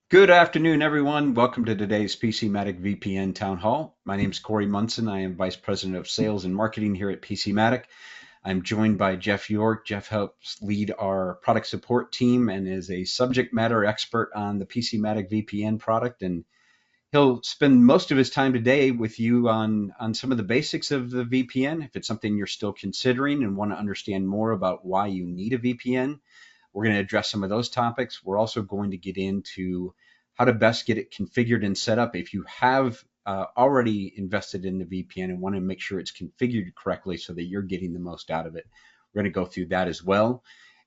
Good afternoon, everyone. Welcome to today's PC Matic VPN Town Hall. My name is Corey Munson. I am Vice President of Sales and Marketing here at PC Matic. I'm joined by Jeff York. Jeff helps lead our product support team and is a subject matter expert on the PC Matic VPN product. And he'll spend most of his time today with you on some of the basics of the VPN. If it's something you're still considering and want to understand more about why you need a VPN, we're going to address some of those topics. We're also going to get into how to best get it configured and set up. If you have already invested in the VPN and want to make sure it's configured correctly so that you're getting the most out of it, we're going to go through that as well.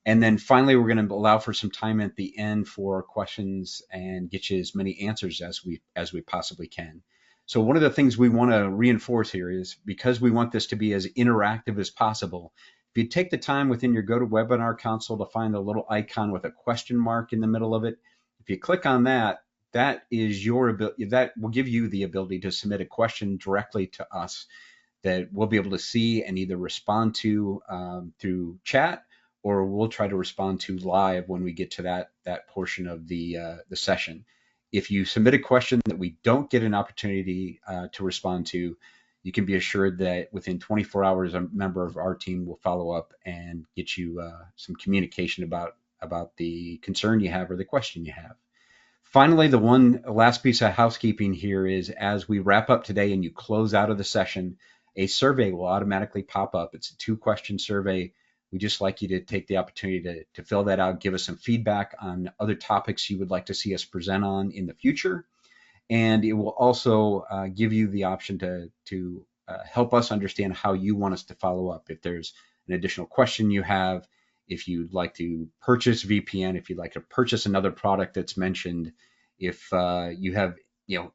And then finally, we're going to allow for some time at the end for questions and get you as many answers as we possibly can. So one of the things we want to reinforce here is because we want this to be as interactive as possible, if you take the time within your GoToWebinar console to find the little icon with a question mark in the middle of it, if you click on that, that is your ability. That will give you the ability to submit a question directly to us that we'll be able to see and either respond to through chat, or we'll try to respond to live when we get to that portion of the session. If you submit a question that we don't get an opportunity to respond to, you can be assured that within 24 hours, a member of our team will follow up and get you some communication about the concern you have or the question you have. Finally, the one last piece of housekeeping here is as we wrap up today and you close out of the session, a survey will automatically pop up. It's a 2-question survey. We just like you to take the opportunity to fill that out, give us some feedback on other topics you would like to see us present on in the future. And it will also give you the option to help us understand how you want us to follow up. If there's an additional question you have, if you'd like to purchase VPN, if you'd like to purchase another product that's mentioned, if you have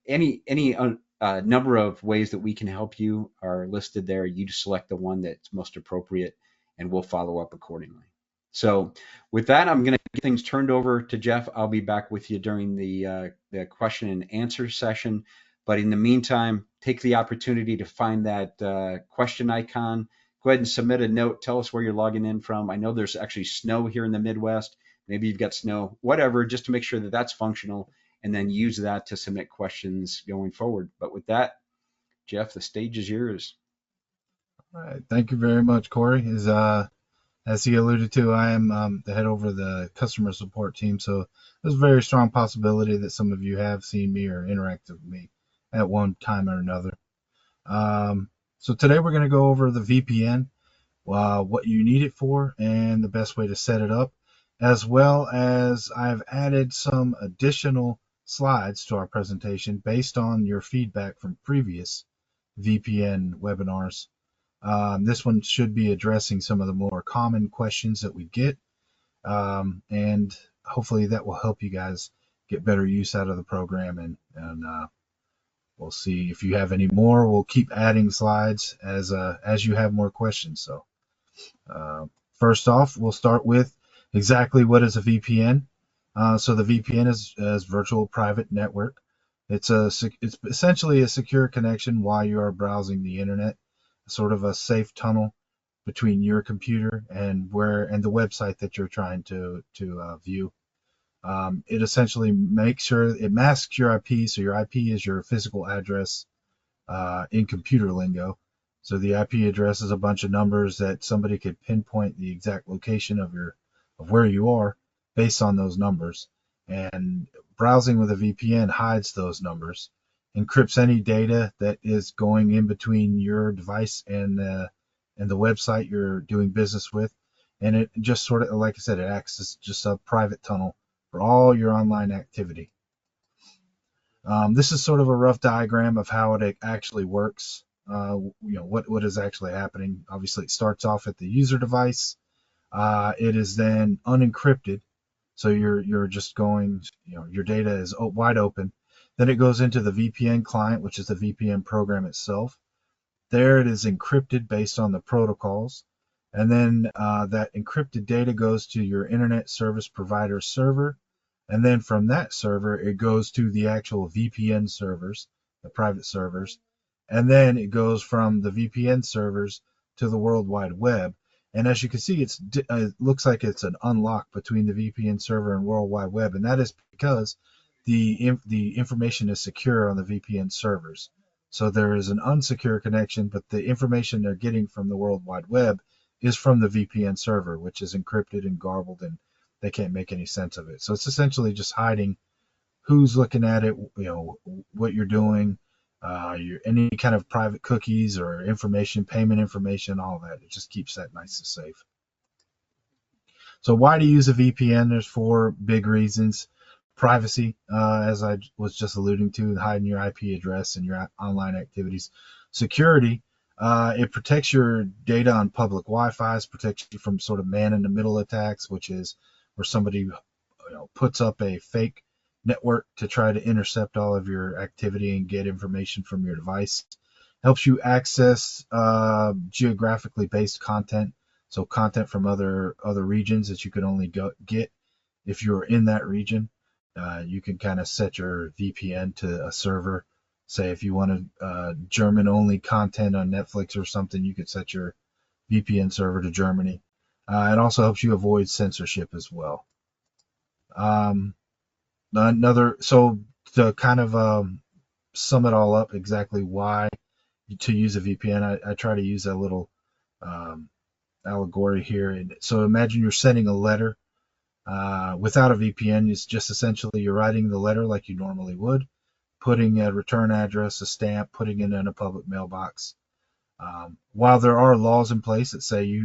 any number of ways that we can help you are listed there. You just select the one that's most appropriate, and we'll follow up accordingly. So with that, I'm going to get things turned over to Jeff. I'll be back with you during the question and answer session. But in the meantime, take the opportunity to find that question icon. Go ahead and submit a note. Tell us where you're logging in from. I know there's actually snow here in the Midwest. Maybe you've got snow, whatever, just to make sure that that's functional, and then use that to submit questions going forward. But with that, Jeff, the stage is yours. All right. Thank you very much, Corey. As he alluded to, I am the head over the customer support team, so there's a very strong possibility that some of you have seen me or interacted with me at one time or another. So today we're going to go over the VPN, what you need it for, and the best way to set it up, as well as I've added some additional slides to our presentation based on your feedback from previous VPN webinars. This one should be addressing some of the more common questions that we get, and hopefully that will help you guys get better use out of the program. And we'll see if you have any more. We'll keep adding slides as you have more questions. So first off, we'll start with exactly what is a VPN. So the VPN is virtual private network. It's essentially a secure connection while you are browsing the internet, sort of a safe tunnel between your computer and the website that you're trying to view. It essentially masks your IP, so your IP is your physical address in computer lingo. So the IP address is a bunch of numbers that somebody could pinpoint the exact location of where you are based on those numbers. And browsing with a VPN hides those numbers, encrypts any data that is going in between your device and the website you're doing business with, and it just sort of, like I said, it acts as just a private tunnel for all your online activity. This is sort of a rough diagram of how it actually works. What is actually happening. Obviously, it starts off at the user device. It is then unencrypted, so you're just going, your data is wide open. Then it goes into the VPN client, which is the VPN program itself. There it is encrypted based on the protocols. And then that encrypted data goes to your internet service provider server. And then from that server, it goes to the actual VPN servers, the private servers. And then it goes from the VPN servers to the World Wide Web. And as you can see, it looks like it's an unlock between the VPN server and World Wide Web. And that is because the information is secure on the VPN servers. So there is an unsecure connection, but the information they're getting from the World Wide Web is from the VPN server, which is encrypted and garbled, and they can't make any sense of it. So it's essentially just hiding who's looking at it, what you're doing, any kind of private cookies or information, payment information, all that. It just keeps that nice and safe. So why to use a VPN? There's four big reasons. Privacy, as I was just alluding to, hiding your IP address and your online activities. Security, it protects your data on public Wi-Fi's, protects you from sort of man-in-the-middle attacks, which is where somebody puts up a fake network to try to intercept all of your activity and get information from your device. Helps you access geographically based content, so content from other regions that you can only get if you're in that region. You can kind of set your VPN to a server. Say if you wanted German-only content on Netflix or something, you could set your VPN server to Germany. It also helps you avoid censorship as well. So to kind of sum it all up, exactly why to use a VPN, I try to use a little allegory here. And so imagine you're sending a letter. Without a VPN, it's just essentially you're writing the letter like you normally would, putting a return address, a stamp, putting it in a public mailbox. While there are laws in place that say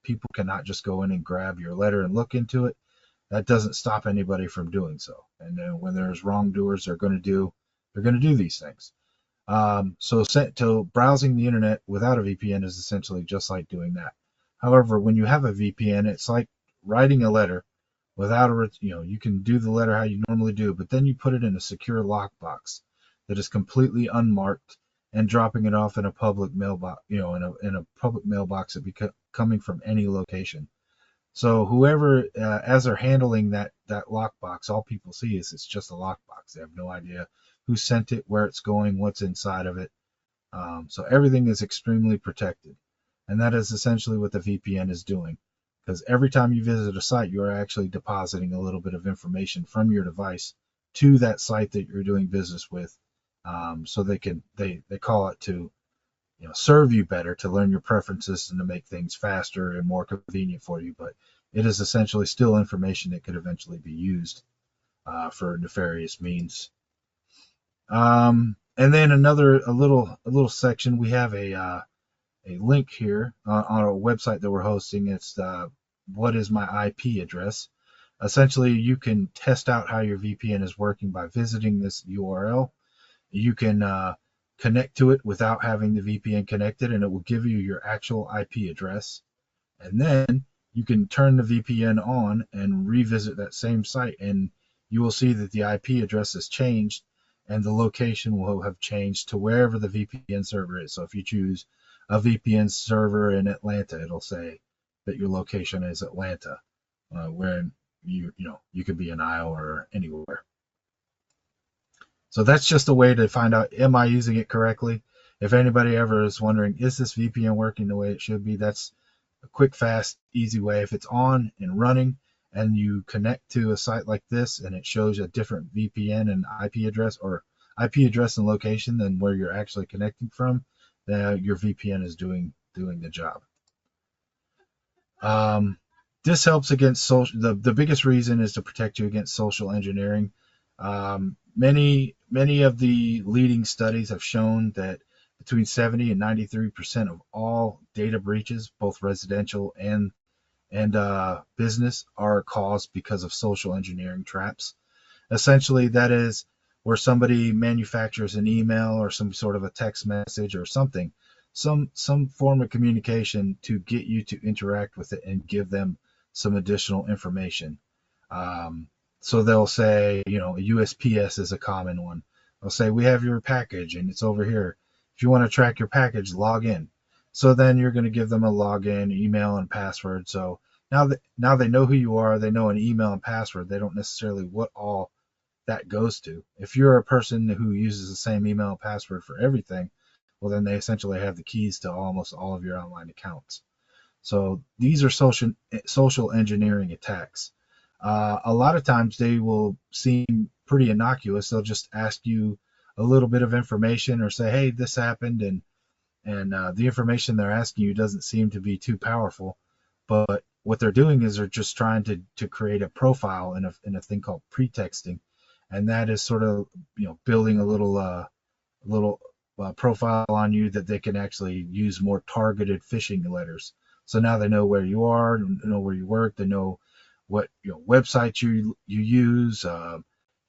people cannot just go in and grab your letter and look into it, that doesn't stop anybody from doing so. And then when there's wrongdoers, they're going to do these things. So browsing the internet without a VPN is essentially just like doing that. However, when you have a VPN, it's like writing a letter without you can do the letter how you normally do, but then you put it in a secure lockbox that is completely unmarked and dropping it off in a public mailbox, in a public mailbox that coming from any location. So whoever, as they're handling that lockbox, all people see is it's just a lockbox. They have no idea who sent it, where it's going, what's inside of it. So everything is extremely protected. And that is essentially what the VPN is doing. Because every time you visit a site, you are actually depositing a little bit of information from your device to that site that you're doing business with. So they call it to serve you better, to learn your preferences and to make things faster and more convenient for you. But it is essentially still information that could eventually be used for nefarious means. And then a little section, we have a link here on a website that we're hosting. It's what is my IP address. Essentially, you can test out how your VPN is working by visiting this URL. You can connect to it without having the VPN connected, and it will give you your actual IP address. And then you can turn the VPN on and revisit that same site, and you will see that the IP address has changed, and the location will have changed to wherever the VPN server is. So if you choose a VPN server in Atlanta, it'll say that your location is Atlanta, where you could be in Iowa or anywhere. So that's just a way to find out, am I using it correctly? If anybody ever is wondering, is this VPN working the way it should be? That's a quick, fast, easy way. If it's on and running and you connect to a site like this and it shows a different VPN and IP address, or IP address and location than where you're actually connecting from, then your VPN is doing the job. This helps against the biggest reason is to protect you against social engineering. Many of the leading studies have shown that between 70 and 93% of all data breaches, both residential and business, are caused because of social engineering traps. Essentially, that is where somebody manufactures an email or some sort of a text message or something, some form of communication to get you to interact with it and give them some additional information. So they'll say, USPS is a common one. They'll say, we have your package and it's over here. If you want to track your package, log in. So then you're going to give them a login, email, and password. So now they know who you are. They know an email and password. They don't necessarily what all that goes to. If you're a person who uses the same email and password for everything, well, then they essentially have the keys to almost all of your online accounts. So these are social engineering attacks. A lot of times they will seem pretty innocuous. They'll just ask you a little bit of information or say, "Hey, this happened," and the information they're asking you doesn't seem to be too powerful. But what they're doing is they're just trying to create a profile in a thing called pretexting, and that is sort of building a little profile on you that they can actually use more targeted phishing letters. So now they know where you are, know where you work, they know what website you use,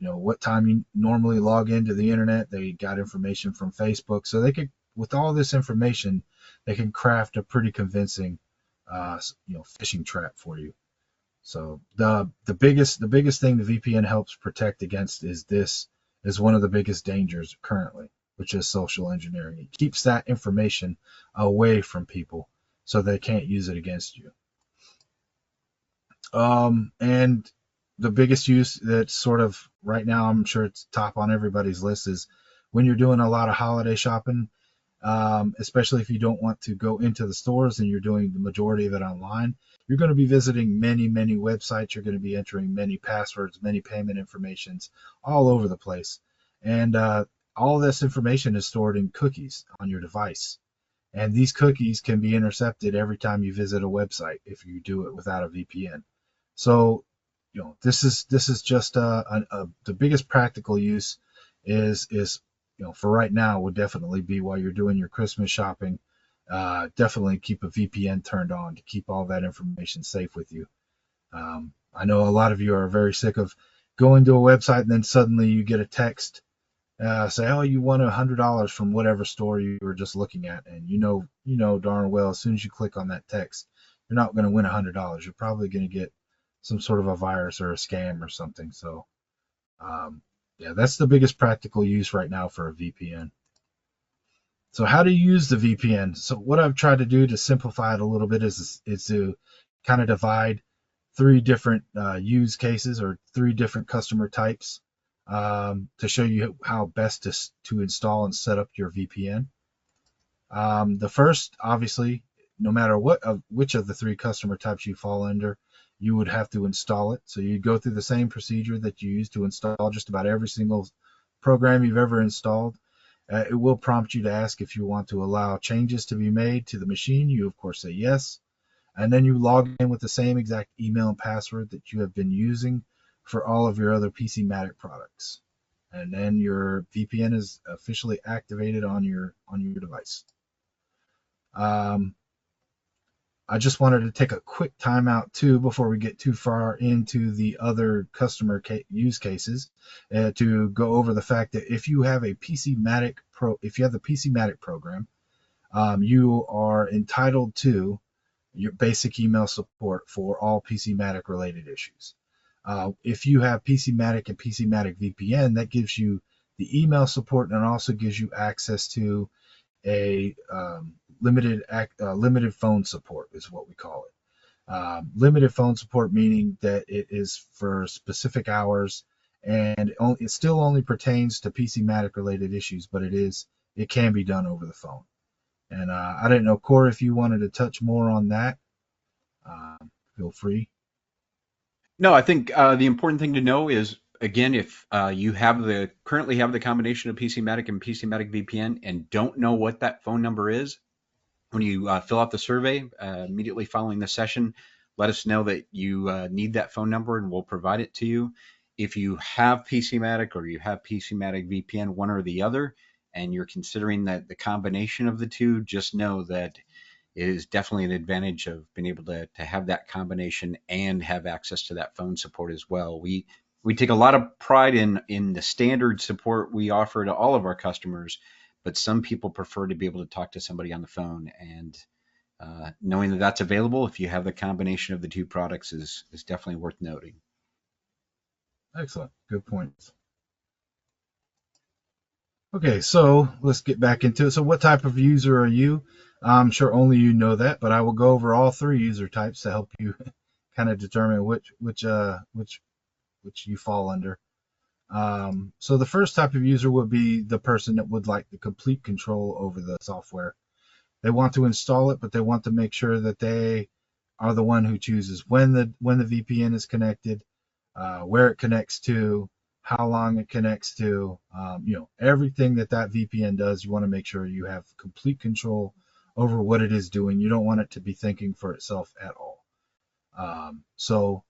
what time you normally log into the internet. They got information from Facebook, so they could, with all this information, they can craft a pretty convincing, phishing trap for you. So the biggest thing the VPN helps protect against is one of the biggest dangers currently, which is social engineering. It keeps that information away from people so they can't use it against you. And the biggest use that's sort of right now, I'm sure it's top on everybody's list, is when you're doing a lot of holiday shopping, especially if you don't want to go into the stores and you're doing the majority of it online. You're going to be visiting many, many websites. You're going to be entering many passwords, many payment informations all over the place. And all this information is stored in cookies on your device. And these cookies can be intercepted every time you visit a website if you do it without a VPN. So, this is just the biggest practical use is for right now would definitely be while you're doing your Christmas shopping. Definitely keep a VPN turned on to keep all that information safe with you. I know a lot of you are very sick of going to a website and then suddenly you get a text say, "Oh, you won $100 from whatever store you were just looking at," and you know darn well as soon as you click on that text, you're not going to win $100. You're probably going to get some sort of a virus or a scam or something. So, yeah, that's the biggest practical use right now for a VPN. So how to use the VPN? So what I've tried to do to simplify it a little bit is to kind of divide three different use cases or three different customer types to show you how best to install and set up your VPN. The first, obviously, no matter which of the three customer types you fall under, you would have to install it. So you'd go through the same procedure that you use to install just about every single program you've ever installed. It will prompt you to ask if you want to allow changes to be made to the machine. You, of course, say yes. And then you log in with the same exact email and password that you have been using for all of your other PC Matic products. And then your VPN is officially activated on your device. I just wanted to take a quick time out too before we get too far into the other customer use cases to go over the fact that if you have a PC Matic if you have the PC Matic program, you are entitled to your basic email support for all PC Matic related issues. If you have PC Matic and PC Matic VPN, that gives you the email support and also gives you access to a limited phone support is what we call it. Limited phone support meaning that it is for specific hours and it still only pertains to PC Matic related issues, but it can be done over the phone. And I didn't know, Corey, if you wanted to touch more on that, feel free. No, I think the important thing to know is again, if you currently have the combination of PC Matic and PC Matic VPN and don't know what that phone number is, when you fill out the survey immediately following the session, let us know that you need that phone number and we'll provide it to you. If you have PC Matic or you have PC Matic VPN, one or the other, and you're considering that the combination of the two, just know that it is definitely an advantage of being able to have that combination and have access to that phone support as well. We take a lot of pride in the standard support we offer to all of our customers, but some people prefer to be able to talk to somebody on the phone. And knowing that that's available if you have the combination of the two products is definitely worth noting. Excellent. Good points. Okay, so let's get back into it. So what type of user are you? I'm sure only you know that, but I will go over all three user types to help you kind of determine which you fall under. So the first type of user would be the person that would like the complete control over the software. They want to install it, but they want to make sure that they are the one who chooses when the VPN is connected, where it connects to, how long it connects to, everything that VPN does. You want to make sure you have complete control over what it is doing. You don't want it to be thinking for itself at all. So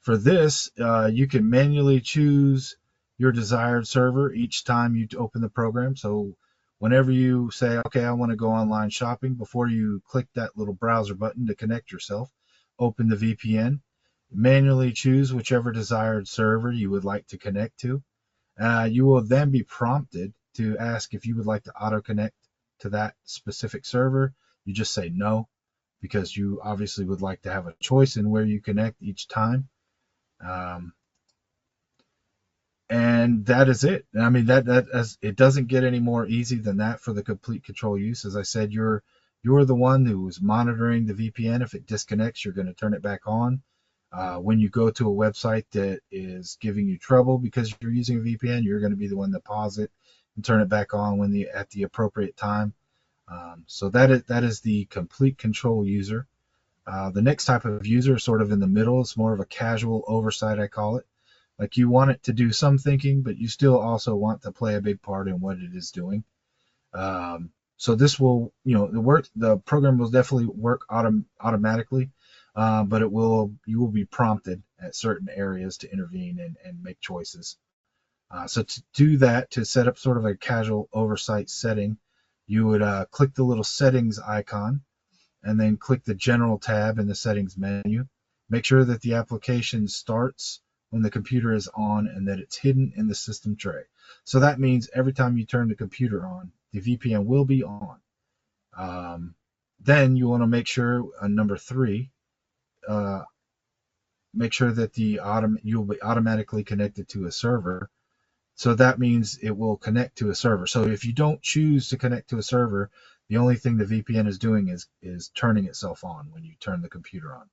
for this, you can manually choose your desired server each time you open the program. So whenever you say, okay, I want to go online shopping, before you click that little browser button to connect yourself, open the VPN, manually choose whichever desired server you would like to connect to. You will then be prompted to ask if you would like to auto connect to that specific server. You just say no, because you obviously would like to have a choice in where you connect each time. And that is it. I mean, it doesn't get any more easy than that for the complete control use. As I said, you're the one who's monitoring the VPN. If it disconnects, you're going to turn it back on. When you go to a website that is giving you trouble because you're using a VPN, you're going to be the one to pause it and turn it back on at the appropriate time. So that is the complete control user. The next type of user is sort of in the middle. It's more of a casual oversight, I call it. Like, you want it to do some thinking, but you still also want to play a big part in what it is doing. So this will, the program will definitely work automatically, but you will be prompted at certain areas to intervene and make choices. So to do that, to set up sort of a casual oversight setting, you would click the little settings icon and then click the general tab in the settings menu. Make sure that the application starts when the computer is on and that it's hidden in the system tray. So that means every time you turn the computer on, the VPN will be on. Then you want to make sure, number 3, make sure that you'll be automatically connected to a server. So that means it will connect to a server. So if you don't choose to connect to a server, the only thing the VPN is doing is turning itself on when you turn the computer on.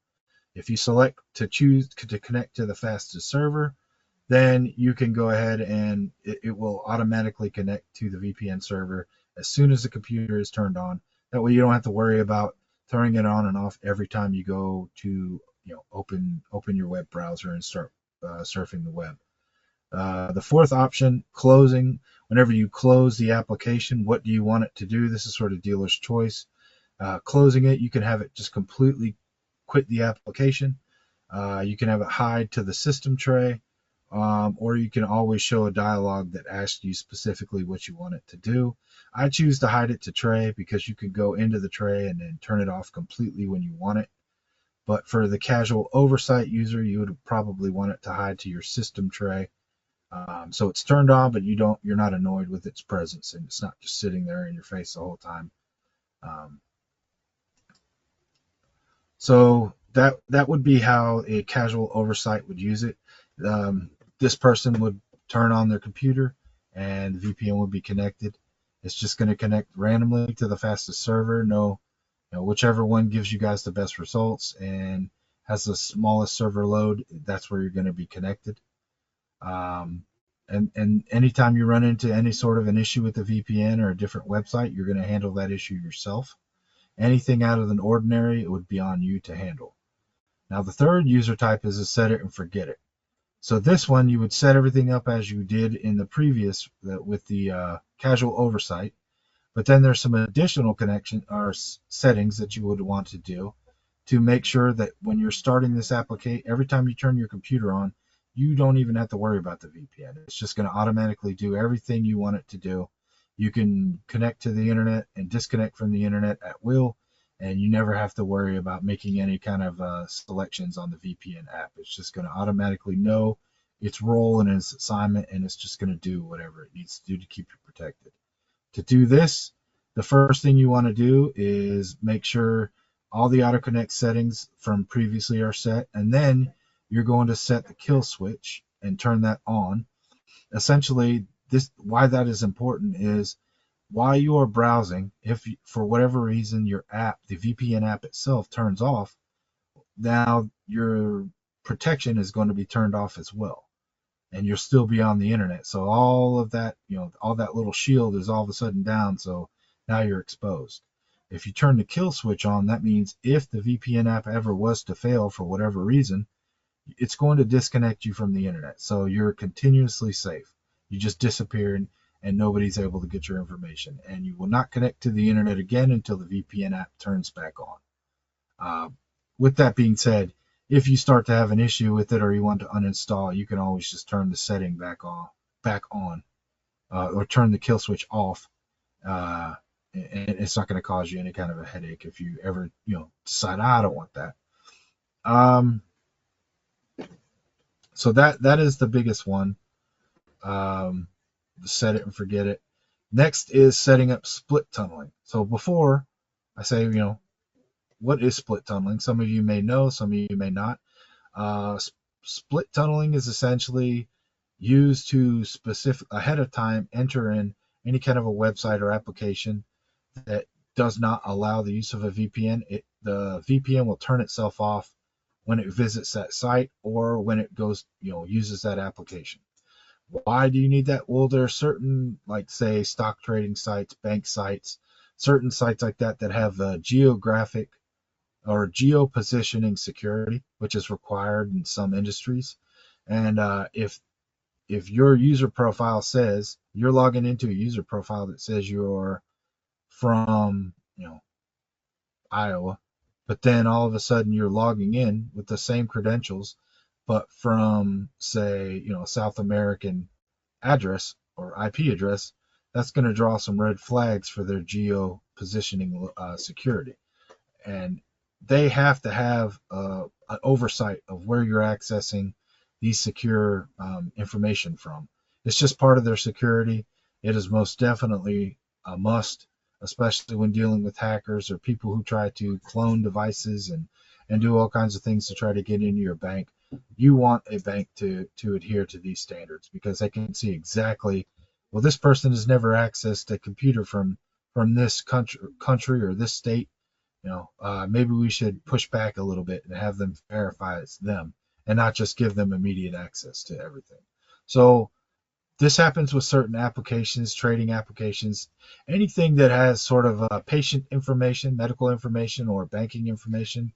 If you select to choose to connect to the fastest server, then you can go ahead and it will automatically connect to the VPN server as soon as the computer is turned on. That way you don't have to worry about turning it on and off every time you go to open your web browser and start surfing the web. The fourth option, closing. Whenever you close the application, what do you want it to do? This is sort of dealer's choice. Closing it, you can have it just completely quit the application. You can have it hide to the system tray, or you can always show a dialog that asks you specifically what you want it to do. I choose to hide it to tray because you can go into the tray and then turn it off completely when you want it. But for the casual oversight user, you would probably want it to hide to your system tray. So it's turned on, but you're not annoyed with its presence, and it's not just sitting there in your face the whole time. So that would be how a casual oversight would use it. This person would turn on their computer, and the VPN would be connected. It's just going to connect randomly to the fastest server. Whichever one gives you guys the best results and has the smallest server load, that's where you're going to be connected. And anytime you run into any sort of an issue with the VPN or a different website, you're going to handle that issue yourself. Anything out of the ordinary, it would be on you to handle. Now, the third user type is a set it and forget it. So this one, you would set everything up as you did in the previous with the casual oversight, but then there's some additional connection or settings that you would want to do to make sure that when you're starting this application, every time you turn your computer on, you don't even have to worry about the VPN. It's just going to automatically do everything you want it to do. You can connect to the internet and disconnect from the internet at will, and you never have to worry about making any kind of selections on the VPN app. It's just going to automatically know its role and its assignment, and it's just going to do whatever it needs to do to keep you protected. To do this, the first thing you want to do is make sure all the auto connect settings from previously are set, and then you're going to set the kill switch and turn that on. Essentially, why that is important is while you are browsing, if for whatever reason your app, the VPN app itself, turns off, now your protection is going to be turned off as well, and you'll still be on the internet. So all of that, all that little shield is all of a sudden down. So now you're exposed. If you turn the kill switch on, that means if the VPN app ever was to fail for whatever reason, it's going to disconnect you from the internet. So you're continuously safe. You just disappear and nobody's able to get your information. And you will not connect to the internet again until the VPN app turns back on. Uh, with that being said, if you start to have an issue with it or you want to uninstall, you can always just turn the setting back on, or turn the kill switch off. And it's not going to cause you any kind of a headache if you ever, decide, I don't want that. So that is the biggest one. Set it and forget it. Next is setting up split tunneling. So before I say, what is split tunneling? Some of you may know, some of you may not. Split tunneling is essentially used to specific ahead of time enter in any kind of a website or application that does not allow the use of a VPN. The VPN will turn itself off when it visits that site or when it goes, uses that application. Why do you need that? Well, there are certain, like say, stock trading sites, bank sites, certain sites like that have geographic or geo-positioning security, which is required in some industries. And if your user profile says you're logging into a user profile that says you're from, Iowa, but then all of a sudden you're logging in with the same credentials, but from say, South American address or IP address, that's going to draw some red flags for their geo positioning security. And they have to have an oversight of where you're accessing these secure information from. It's just part of their security. It is most definitely a must, especially when dealing with hackers or people who try to clone devices and do all kinds of things to try to get into your bank. You want a bank to adhere to these standards because they can see exactly, well, this person has never accessed a computer from this country or this state. Maybe we should push back a little bit and have them verify it's them and not just give them immediate access to everything. So this happens with certain applications, trading applications, anything that has sort of patient information, medical information, or banking information.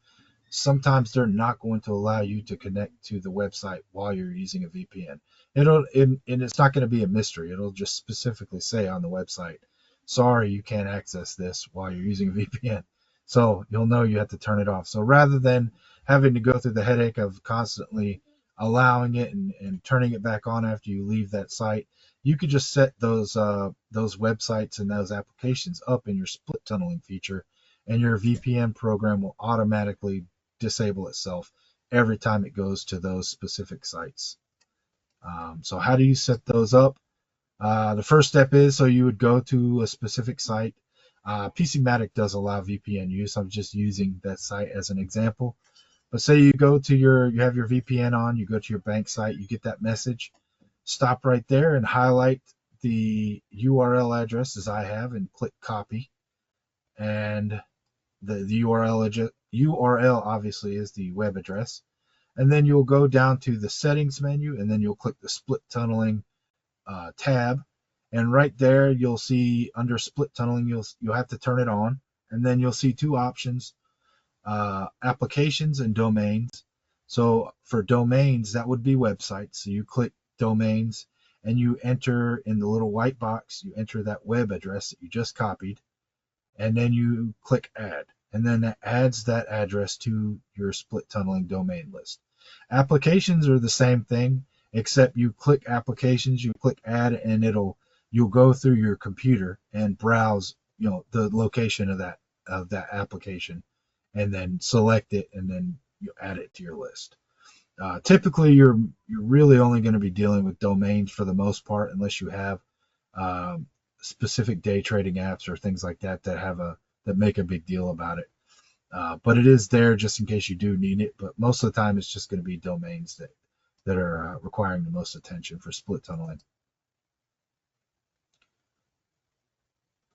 Sometimes they're not going to allow you to connect to the website while you're using a VPN. And it's not going to be a mystery. It'll just specifically say on the website, sorry, you can't access this while you're using a VPN. So you'll know you have to turn it off. So rather than having to go through the headache of constantly allowing it and turning it back on after you leave that site, you could just set those websites and those applications up in your split tunneling feature, and your VPN program will automatically disable itself every time it goes to those specific sites. So how do you set those up? The first step is, so you would go to a specific site. PC Matic does allow VPN use. I'm just using that site as an example. But say you have your VPN on, you go to your bank site, you get that message, stop right there and highlight the URL address as I have and click copy. And the URL obviously is the web address. And then you'll go down to the settings menu and then you'll click the split tunneling tab. And right there, you'll see under split tunneling, you'll have to turn it on. And then you'll see two options, applications and domains. So for domains, that would be websites. So you click domains and you enter in the little white box, you enter that web address that you just copied. And then you click add. And then that adds that address to your split tunneling domain list. Applications are the same thing, except you click applications, you click add, and you'll go through your computer and browse, the location of that application, and then select it, and then you add it to your list. Typically, you're really only going to be dealing with domains for the most part, unless you have specific day trading apps or things like that that make a big deal about it. But it is there just in case you do need it. But most of the time, it's just going to be domains that are requiring the most attention for split tunneling.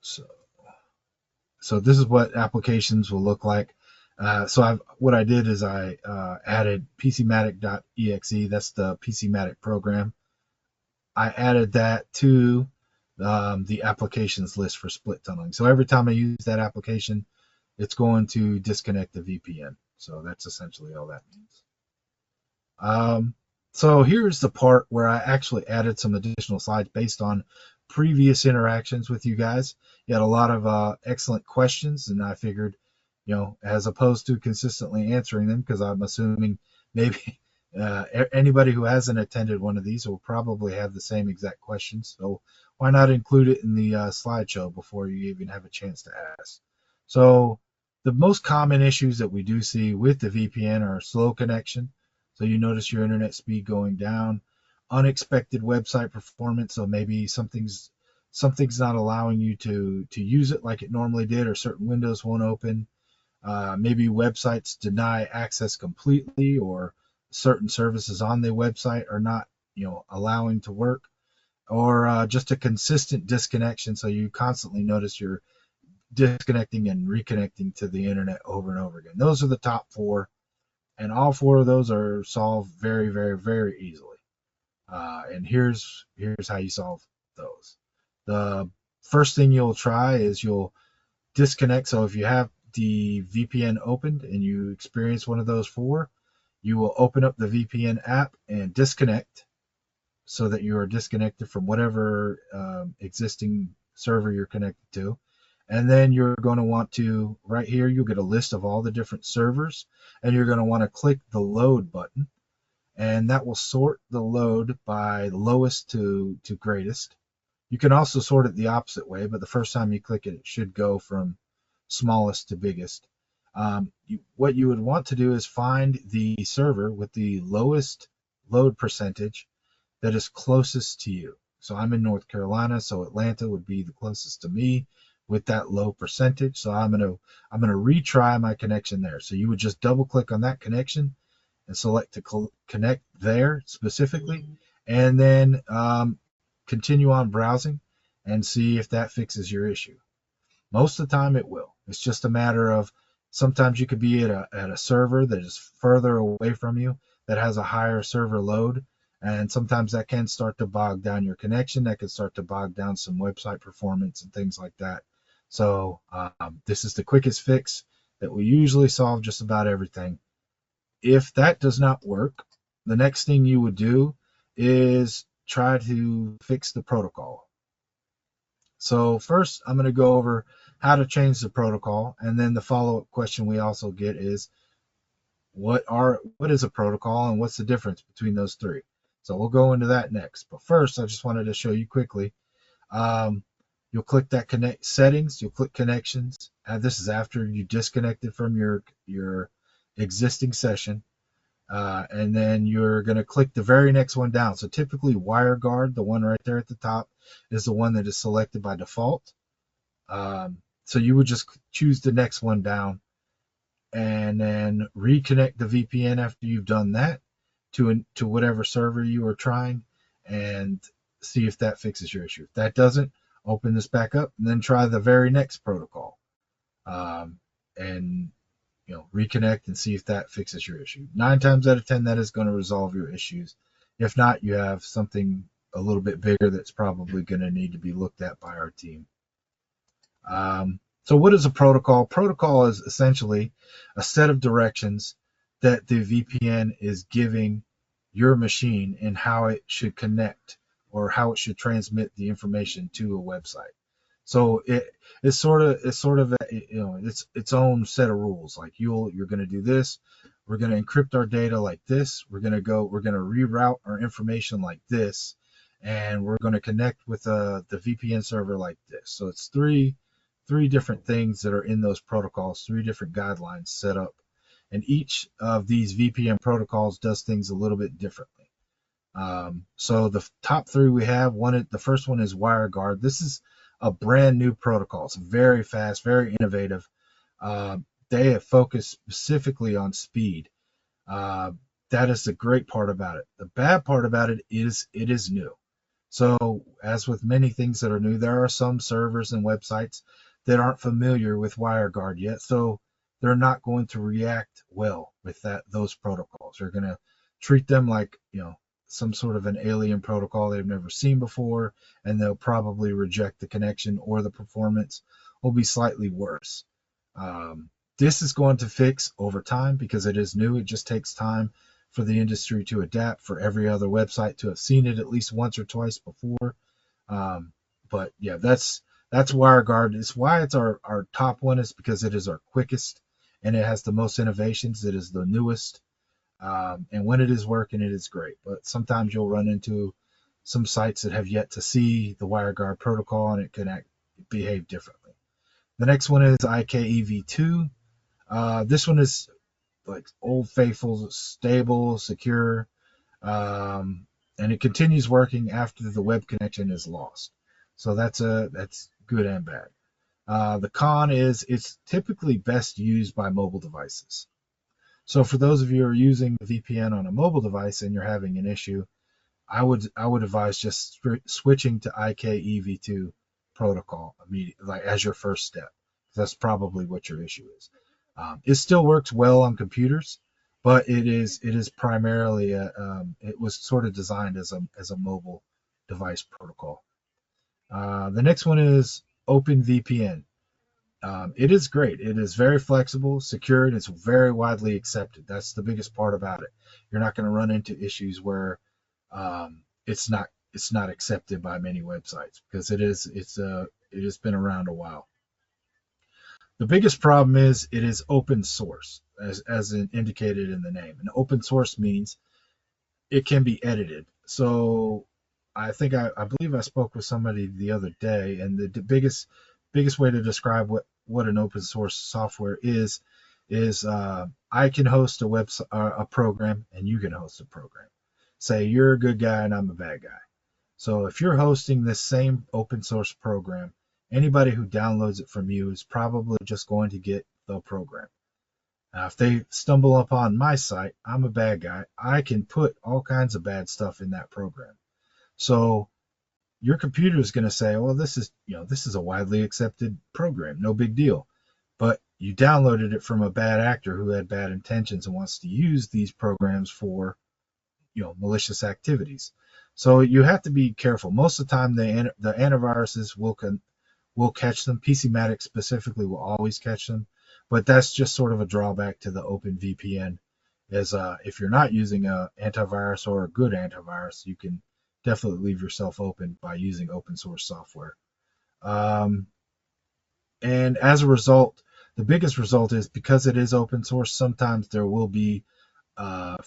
So this is what applications will look like. What I did is I added PCMatic.exe. That's the PC Matic program. I added that to the applications list for split tunneling. So every time I use that application, it's going to disconnect the VPN. So that's essentially all that means. Um, so here's the part where I actually added some additional slides based on previous interactions with you guys. You had a lot of excellent questions, and I figured, as opposed to consistently answering them, because I'm assuming maybe anybody who hasn't attended one of these will probably have the same exact questions. So why not include it in the slideshow before you even have a chance to ask? So the most common issues that we do see with the VPN are slow connection. So you notice your internet speed going down, unexpected website performance. So maybe something's not allowing you to use it like it normally did, or certain windows won't open. Maybe websites deny access completely, or certain services on the website are not allowing to work, or just a consistent disconnection. So you constantly notice you're disconnecting and reconnecting to the internet over and over again. Those are the top four, and all four of those are solved very, very, very easily. And here's how you solve those. The first thing you'll try is you'll disconnect. So if you have the VPN opened and you experience one of those four, you will open up the VPN app and disconnect, so that you are disconnected from whatever existing server you're connected to. And then you're going to want to, right here, you'll get a list of all the different servers, and you're going to want to click the load button, and that will sort the load by lowest to greatest. You can also sort it the opposite way, but the first time you click it, it should go from smallest to biggest. What you would want to do is find the server with the lowest load percentage that is closest to you. So I'm in North Carolina, so Atlanta would be the closest to me with that low percentage. So I'm gonna retry my connection there. So you would just double click on that connection and select to connect there specifically, and then continue on browsing and see if that fixes your issue. Most of the time it will. It's just a matter of, sometimes you could be at a server that is further away from you, that has a higher server load, and sometimes that can start to bog down your connection. That can start to bog down some website performance and things like that. So this is the quickest fix that will usually solve just about everything. If that does not work, the next thing you would do is try to fix the protocol. So first, I'm going to go over how to change the protocol, and then the follow-up question we also get is, what is a protocol, and what's the difference between those three? So we'll go into that next. But first, I just wanted to show you quickly. You'll click that connect settings. You'll click connections. This is after you disconnected from your existing session. And then you're going to click the very next one down. So typically WireGuard, the one right there at the top, is the one that is selected by default. So you would just choose the next one down, and then reconnect the VPN after you've done that to whatever server you are trying, and see if that fixes your issue. If that doesn't, open this back up and then try the very next protocol, and reconnect and see if that fixes your issue. 9 times out of 10, that is going to resolve your issues. If not, you have something a little bit bigger that's probably going to need to be looked at by our team. So what is a protocol? Protocol is essentially a set of directions that the VPN is giving your machine and how it should connect, or how it should transmit the information to a website. So it's sort of it's its own set of rules. Like you're going to do this. We're going to encrypt our data like this. We're going to reroute our information like this, and we're going to connect with the VPN server like this. So it's three different things that are in those protocols, 3 different guidelines set up, and each of these VPN protocols does things a little bit differently. So the top 3 we have, the first one is WireGuard. This is a brand new protocol. It's very fast, very innovative. They have focused specifically on speed. That is the great part about it. The bad part about it is new. So as with many things that are new, there are some servers and websites that aren't familiar with WireGuard yet, so they're not going to react well with those protocols. They're going to treat them like some sort of an alien protocol they've never seen before, and they'll probably reject the connection, or the performance will be slightly worse. This is going to fix over time because it is new. It just takes time for the industry to adapt, for every other website to have seen it at least once or twice before. Um, but yeah, that's WireGuard. It's why it's our top one, is because it is our quickest and it has the most innovations. It is the newest. And when it is working, it is great. But sometimes you'll run into some sites that have yet to see the WireGuard protocol and it can behave differently. The next one is IKEV2. This one is like old faithful, stable, secure, and it continues working after the web connection is lost. So that's good and bad. The con is it's typically best used by mobile devices. So for those of you who are using the VPN on a mobile device and you're having an issue, I would advise just switching to IKEV2 protocol immediately, like as your first step. That's probably what your issue is. It still works well on computers, but it is primarily it was sort of designed as a mobile device protocol. The next one is OpenVPN. It is great. It is very flexible, secure, and it's very widely accepted. That's the biggest part about it. You're not going to run into issues where it's not accepted by many websites, because it has been around a while. The biggest problem is it is open source, as indicated in the name. And open source means it can be edited. So I believe I spoke with somebody the other day, and the biggest way to describe what an open source software is I can host a program and you can host a program. Say you're a good guy and I'm a bad guy. So if you're hosting this same open source program, anybody who downloads it from you is probably just going to get the program. Now, if they stumble upon my site, I'm a bad guy. I can put all kinds of bad stuff in that program. So your computer is going to say, well, this is a widely accepted program, no big deal. But you downloaded it from a bad actor who had bad intentions and wants to use these programs for malicious activities. So you have to be careful. Most of the time, the antiviruses will catch them. PC Matic specifically will always catch them, but that's just sort of a drawback to the Open VPN. As if you're not using a antivirus or a good antivirus, you can definitely leave yourself open by using open source software. Um, and as a result, the biggest result is because it is open source. Sometimes there will be uh,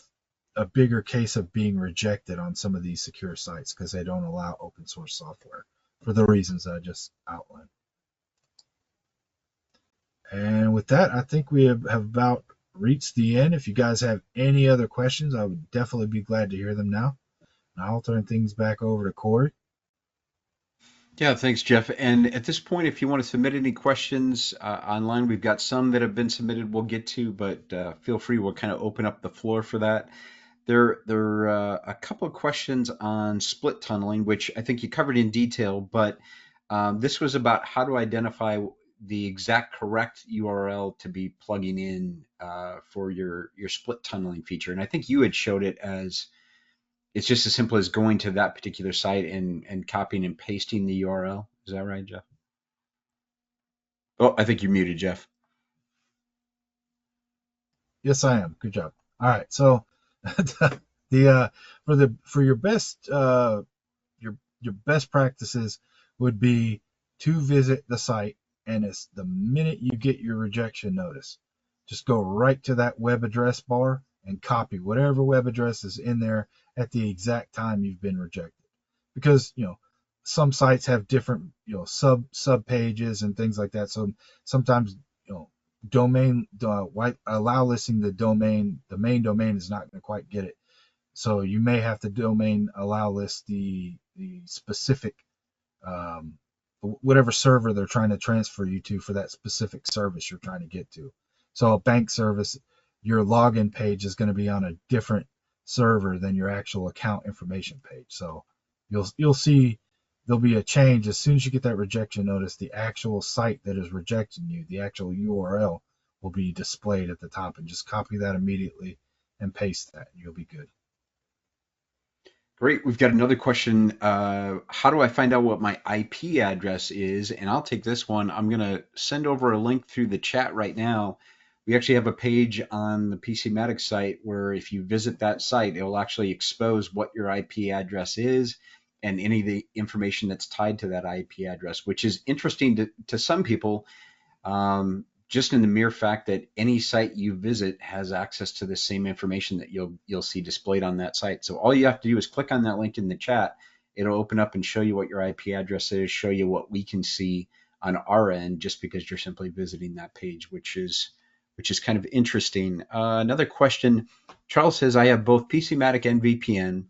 a bigger case of being rejected on some of these secure sites because they don't allow open source software for the reasons I just outlined. And with that, I think we have about reached the end. If you guys have any other questions, I would definitely be glad to hear them now. Now I'll turn things back over to Corey. Yeah, thanks, Jeff. And at this point, if you want to submit any questions online, we've got some that have been submitted we'll get to, but feel free. We'll kind of open up the floor for that. There are a couple of questions on split tunneling, which I think you covered in detail, but this was about how to identify the exact correct URL to be plugging in for your split tunneling feature. And I think you had showed it as it's just as simple as going to that particular site and copying and pasting the URL. Is that right, Jeff? Oh, I think you're muted, Jeff. Yes, I am. Good job. All right. So the for your best practices would be to visit the site, and it's the minute you get your rejection notice, just go right to that web address bar and copy whatever web address is in there at the exact time you've been rejected. Because some sites have different sub pages and things like that. So sometimes domain allow listing the main domain is not going to quite get it. So you may have to domain allow list the specific um, whatever server they're trying to transfer you to for that specific service you're trying to get to. So a bank service, your login page is going to be on a different server than your actual account information page. So you'll see there'll be a change as soon as you get that rejection notice. The actual site that is rejecting you, the actual URL, will be displayed at the top, and just copy that immediately and paste that, and you'll be good. Great. We've got another question. How do I find out what my IP address is? And I'll take this one. I'm going to send over a link through the chat right now. we actually have a page on the PC Matic site where if you visit that site, it will actually expose what your IP address is and any of the information that's tied to that IP address, which is interesting to some people, just in the mere fact that any site you visit has access to the same information that you'll see displayed on that site. So all you have to do is click on that link in the chat. It'll open up and show you what your IP address is, show you what we can see on our end, just because you're simply visiting that page, which is kind of interesting. Another question, Charles says, I have both PCmatic and VPN.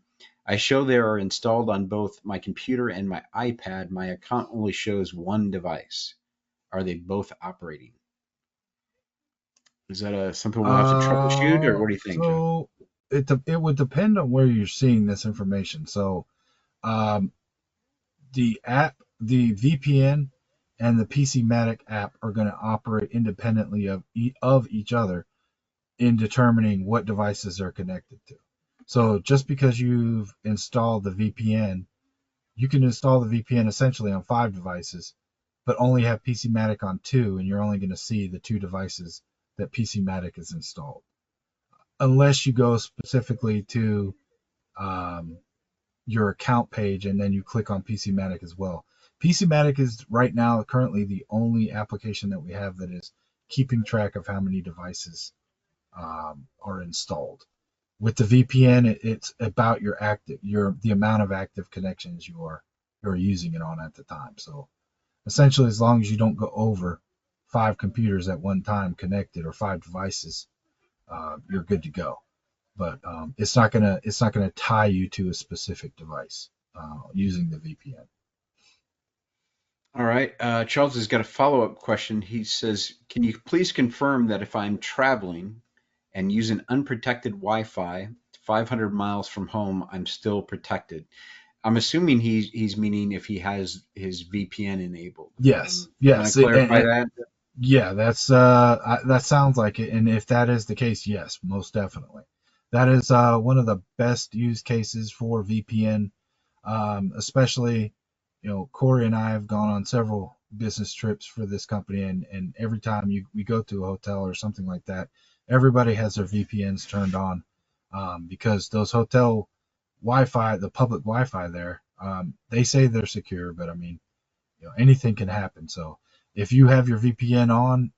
I show they are installed on both my computer and my iPad. My account only shows one device. Are they both operating? Is that something we'll have to troubleshoot, or what do you think, Joe? So it would depend on where you're seeing this information. So um, the VPN and the PCmatic app are going to operate independently of each other in determining what devices are connected to. So just because you've installed the VPN, you can install the VPN essentially on 5 devices, but only have PCmatic on 2, and you're only going to see the 2 devices that PCmatic is installed, unless you go specifically to um, your account page and then you click on PCmatic as well. PCmatic is right now currently the only application that we have that is keeping track of how many devices are installed. With the VPN, it's about the amount of active connections you're using it on at the time. So essentially, as long as you don't go over 5 computers at one time connected or 5 devices, you're good to go. But it's not gonna tie you to a specific device using the VPN. All right. Charles has got a follow-up question. He says, can you please confirm that if I'm traveling and using unprotected Wi-Fi 500 miles from home, I'm still protected? I'm assuming he's meaning if he has his VPN enabled. Yes, You want yes, to clarify that? yeah. That sounds like it. And if that is the case, yes, most definitely. That is one of the best use cases for VPN, especially, Corey and I have gone on several business trips for this company, and every time we go to a hotel or something like that, everybody has their VPNs turned on, because those hotel Wi-Fi, the public Wi-Fi there, they say they're secure, but I mean, anything can happen. So if you have your VPN on,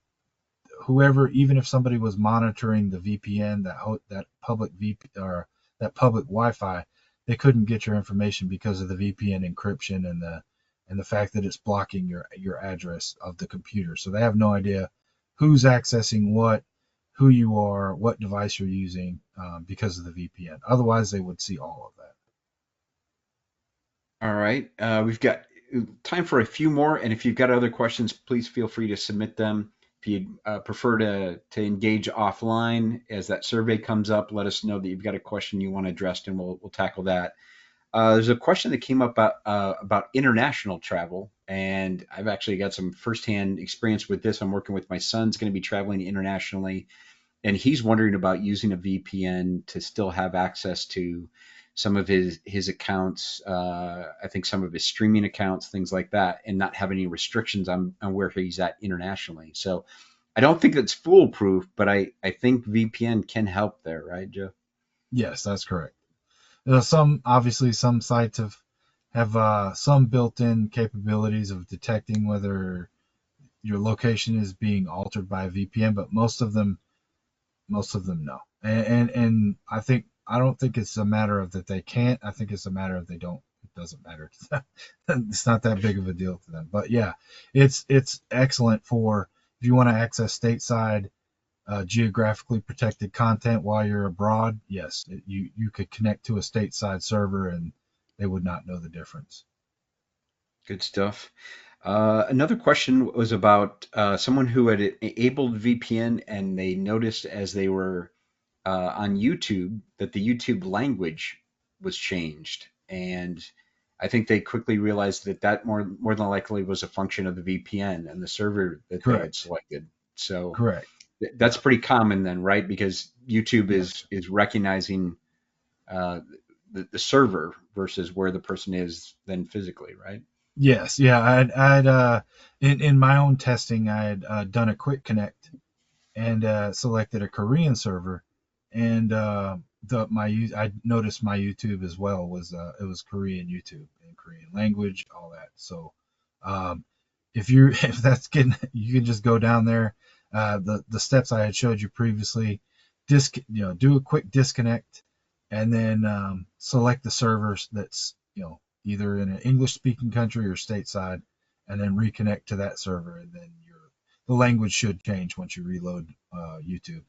whoever, even if somebody was monitoring the VPN, that public VP or that public Wi-Fi, they couldn't get your information because of the VPN encryption and the fact that it's blocking your address of the computer. So they have no idea who's accessing what, who you are, what device you're using, because of the VPN. Otherwise, they would see all of that. All right. We've got time for a few more, and if you've got other questions, please feel free to submit them. If you'd prefer to engage offline as that survey comes up, let us know that you've got a question you want addressed, and we'll tackle that. There's a question that came up about international travel, and I've actually got some firsthand experience with this. I'm working with my son's going to be traveling internationally, and he's wondering about using a VPN to still have access to some of his accounts. I think some of his streaming accounts, things like that, and not have any restrictions on where he's at internationally. So I don't think that's foolproof, but I think VPN can help there, right, Joe? Yes, that's correct. Some sites have some built-in capabilities of detecting whether your location is being altered by a VPN, but most of them no. And I don't think it's a matter of that they can't. I think it's a matter of they don't. It doesn't matter to them. It's not that big of a deal to them. But yeah, it's excellent for if you want to access stateside, geographically protected content while you're abroad. Yes, you could connect to a stateside server and they would not know the difference. Good stuff. Another question was about someone who had enabled VPN and they noticed as they were on YouTube that the YouTube language was changed. And I think they quickly realized that more than likely was a function of the VPN and the server that they had Correct. selected. So Correct. that's Yeah. pretty common then, right? Because YouTube Yes. is recognizing uh, the server versus where the person is then physically, right? Yes. Yeah. In my own testing, I had done a quick connect, and selected a Korean server, and I noticed my YouTube as well was it was Korean YouTube and Korean language, all that. So um, if you if that's getting, you can just go down there. The steps I had showed you previously, do a quick disconnect, and then select the servers that's either in an English speaking country or stateside, and then reconnect to that server, and then the language should change once you reload YouTube.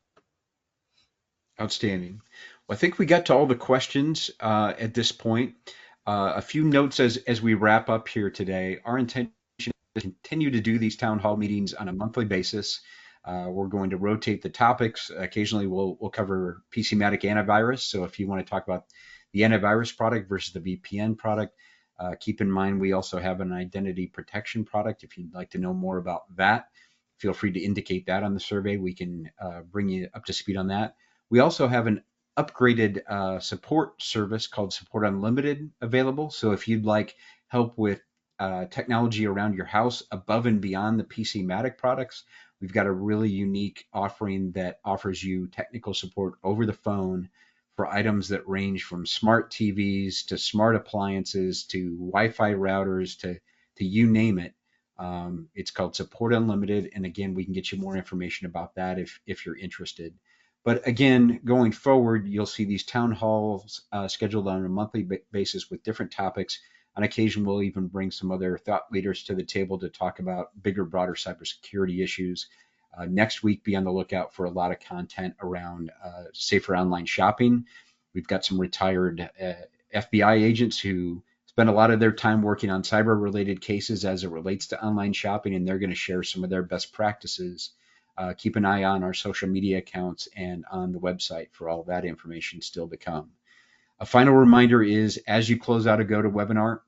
Outstanding. Well, I think we got to all the questions at this point. A few notes as we wrap up here today. Our intention is to continue to do these town hall meetings on a monthly basis. We're going to rotate the topics. Occasionally, we'll cover PC Matic antivirus. So if you want to talk about the antivirus product versus the VPN product, keep in mind we also have an identity protection product. If you'd like to know more about that, feel free to indicate that on the survey. We can bring you up to speed on that. We also have an upgraded support service called Support Unlimited available. So if you'd like help with technology around your house above and beyond the PC Matic products, we've got a really unique offering that offers you technical support over the phone for items that range from smart TVs to smart appliances to Wi-Fi routers to you name it. It's called Support Unlimited, and again, we can get you more information about that if you're interested. But again, going forward, you'll see these town halls scheduled on a monthly basis with different topics. On occasion, we'll even bring some other thought leaders to the table to talk about bigger, broader cybersecurity issues. Next week, be on the lookout for a lot of content around safer online shopping. We've got some retired FBI agents who spend a lot of their time working on cyber-related cases as it relates to online shopping, and they're going to share some of their best practices. Keep an eye on our social media accounts and on the website for all that information still to come. A final reminder is as you close out a GoToWebinar,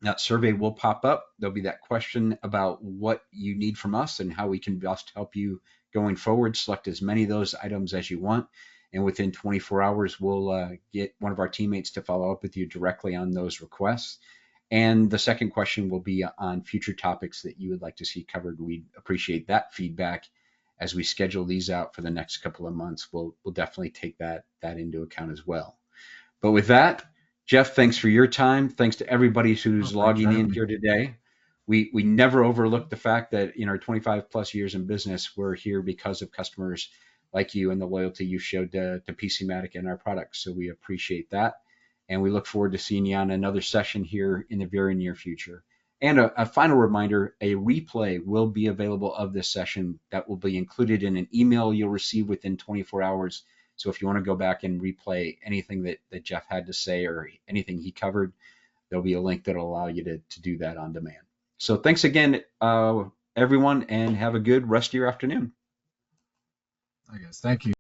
that survey will pop up. There'll be that question about what you need from us and how we can best help you going forward. Select as many of those items as you want. And within 24 hours, we'll get one of our teammates to follow up with you directly on those requests. And the second question will be on future topics that you would like to see covered. We'd appreciate that feedback as we schedule these out for the next couple of months. We'll definitely take that into account as well. But with that, Jeff, thanks for your time. Thanks to everybody who's logging in here today. We never overlook the fact that in our 25 plus years in business, we're here because of customers like you and the loyalty you showed to PC Matic and our products. So we appreciate that. And we look forward to seeing you on another session here in the very near future. And a final reminder, a replay will be available of this session that will be included in an email you'll receive within 24 hours. So if you want to go back and replay anything that Jeff had to say or anything he covered, there'll be a link that'll allow you to do that on demand. So thanks again, everyone, and have a good rest of your afternoon. I guess. Thank you.